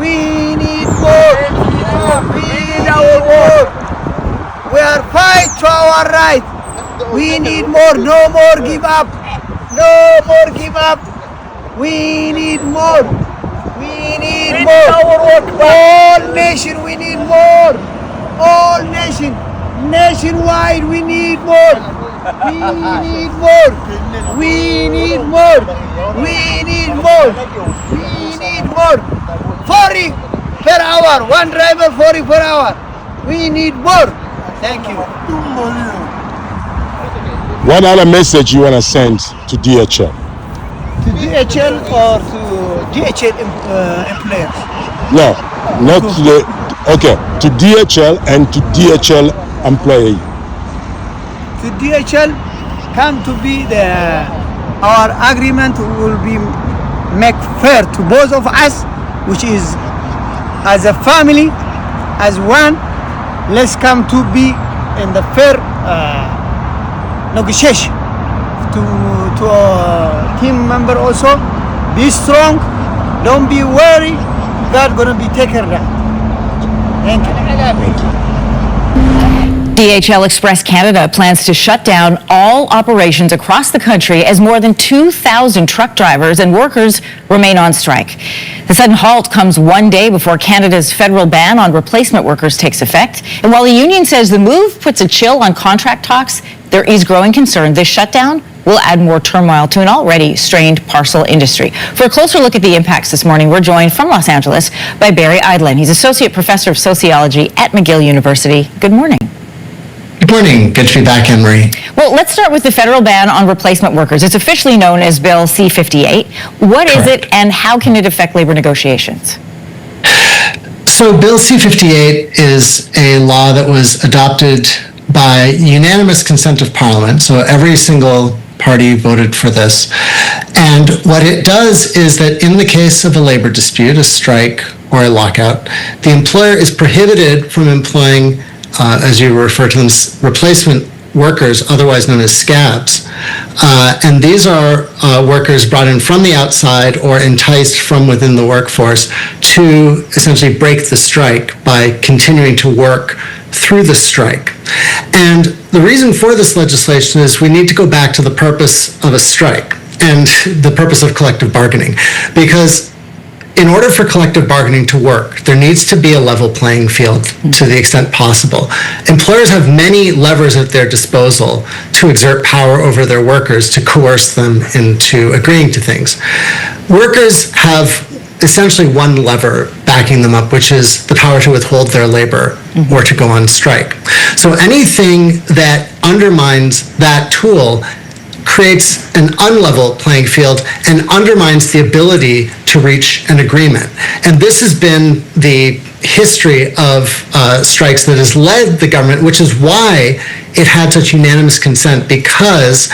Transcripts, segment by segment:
We need more. We need our more. We are fight for our right. We need more. No more give up. No more give up. We need more. We need more. All nation, we need more. All nation, nationwide, we need more. We need more. We need more. We need more. We need more. 40 per hour. One driver 40 per hour. We need more. Thank you. What other message you want to send to DHL? To DHL or to DHL employers? No, not to the. Okay, to DHL and to DHL employee. To DHL, come to be our agreement will be make fair to both of us, which is as a family, as one. Let's come to be in the fair negotiation. To a team member also, be strong. Don't be worried. God gonna be taken care of. Thank you. DHL Express Canada plans to shut down all operations across the country as more than 2,000 truck drivers and workers remain on strike. The sudden halt comes one day before Canada's federal ban on replacement workers takes effect. And while the union says the move puts a chill on contract talks, there is growing concern this shutdown will add more turmoil to an already strained parcel industry. For a closer look at the impacts this morning, we're joined from Los Angeles by Barry Eidlin. He's Associate Professor of Sociology at McGill University. Good morning. Good morning. Good to be back, Anne-Marie. Well, let's start with the federal ban on replacement workers. It's officially known as Bill C-58. What is it, and how can it affect labor negotiations? So Bill C-58 is a law that was adopted by unanimous consent of Parliament. So every single party voted for this. And what it does is that in the case of a labor dispute, a strike or a lockout, the employer is prohibited from employing, as you refer to them, replacement workers, otherwise known as scabs. And these are workers brought in from the outside or enticed from within the workforce to essentially break the strike by continuing to work through the strike. And the reason for this legislation is we need to go back to the purpose of a strike and the purpose of collective bargaining. Because in order for collective bargaining to work, there needs to be a level playing field to the extent possible. Employers have many levers at their disposal to exert power over their workers, to coerce them into agreeing to things. Workers have essentially one lever backing them up, which is the power to withhold their labor or to go on strike. So anything that undermines that tool creates an unlevel playing field and undermines the ability to reach an agreement. And this has been the history of strikes that has led the government, which is why it had such unanimous consent, because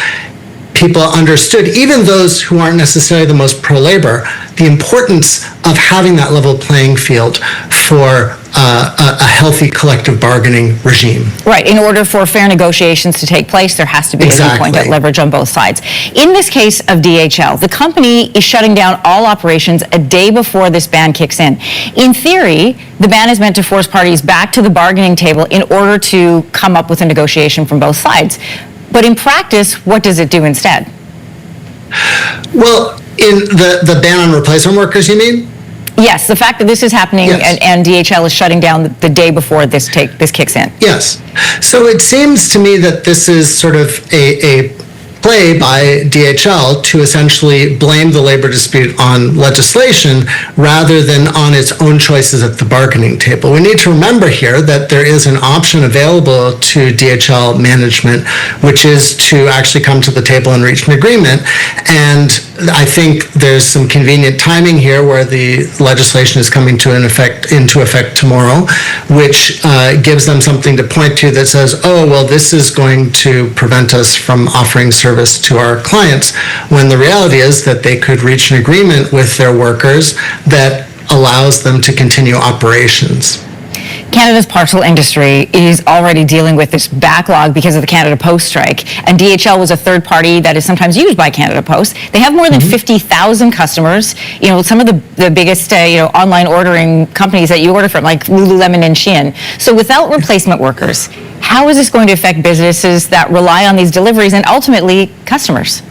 people understood, even those who aren't necessarily the most pro-labor, the importance of having that level playing field for a healthy collective bargaining regime. Right. In order for fair negotiations to take place, there has to be, as you point out, leverage on both sides. In this case of DHL, the company is shutting down all operations a day before this ban kicks in. In theory, the ban is meant to force parties back to the bargaining table in order to come up with a negotiation from both sides. But in practice, what does it do instead? Well, in the ban on replacement workers, you mean? Yes, the fact that this is happening, yes, and DHL is shutting down the day before this kicks in. Yes. So it seems to me that this is sort of a play by DHL to essentially blame the labor dispute on legislation rather than on its own choices at the bargaining table. We need to remember here that there is an option available to DHL management, which is to actually come to the table and reach an agreement. And I think there's some convenient timing here where the legislation is coming into effect tomorrow, which gives them something to point to that says, oh, well, this is going to prevent us from offering service to our clients, when the reality is that they could reach an agreement with their workers that allows them to continue operations. Canada's parcel industry is already dealing with this backlog because of the Canada Post strike, and DHL was a third party that is sometimes used by Canada Post. They have more than 50,000 customers. You know, some of the biggest online ordering companies that you order from, like Lululemon and Shein. So without replacement workers, how is this going to affect businesses that rely on these deliveries and ultimately customers?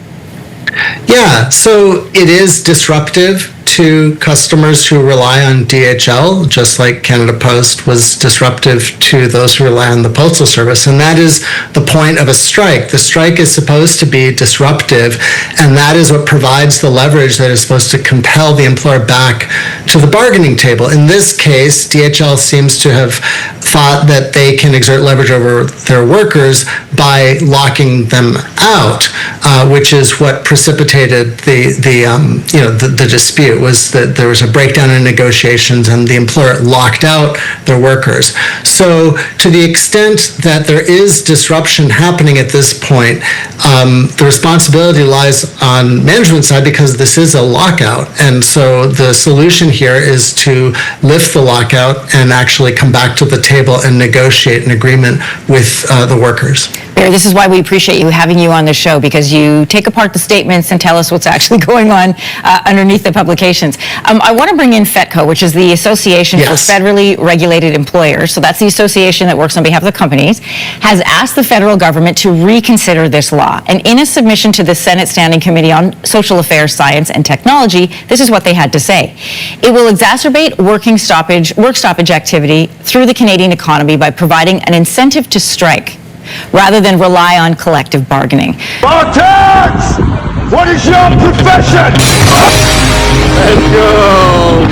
Yeah, so it is disruptive to customers who rely on DHL, just like Canada Post was disruptive to those who rely on the Postal Service. And that is the point of a strike. The strike is supposed to be disruptive, and that is what provides the leverage that is supposed to compel the employer back to the bargaining table. In this case, DHL seems to have thought that they can exert leverage over their workers by locking them out, which is what precipitated the dispute. Was that there was a breakdown in negotiations and the employer locked out their workers. So to the extent that there is disruption happening at this point, the responsibility lies on management side because this is a lockout. And so the solution here is to lift the lockout and actually come back to the table and negotiate an agreement with the workers. Barry, this is why we appreciate you having you on the show, because you take apart the statements and tell us what's actually going on underneath the publications. I want to bring in FETCO, which is the Association for Federally Regulated Employers. So that's the association that works on behalf of the companies, has asked the federal government to reconsider this law. And in a submission to the Senate Standing Committee on Social Affairs, Science, and Technology, this is what they had to say. It will exacerbate work stoppage activity through the Canadian economy by providing an incentive to strike rather than rely on collective bargaining. Spartans! What is your profession? Let's go!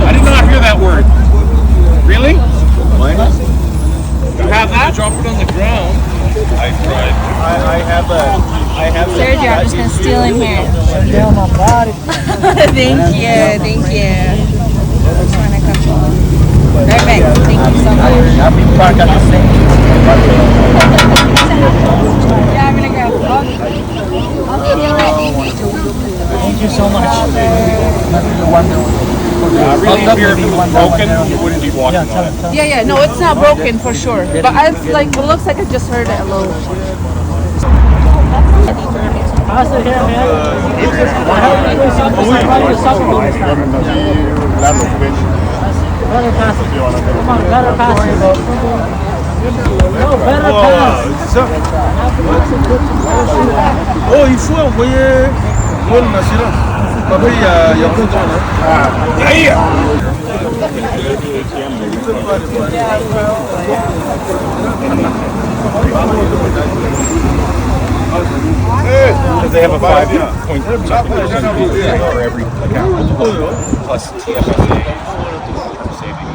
I did not hear that word. Really? You have that? Drop it on the ground. I tried. I have Sergio, I'm just gonna steal in here. Thank you. Perfect. Thank you so much. Yeah, I'm gonna grab it. Thank you so much. Really, if it was broken, you wouldn't be walking on it. Yeah, no, it's not broken for sure. But it's like, it looks like I just heard it a little. Pass it here, man. Better pass it. Come on, better pass it. No, better pass. Oh, il faut envoyer mon assurance. Papa, il y a peu de temps. Because they have a 5-point for every account, plus TFSA saving.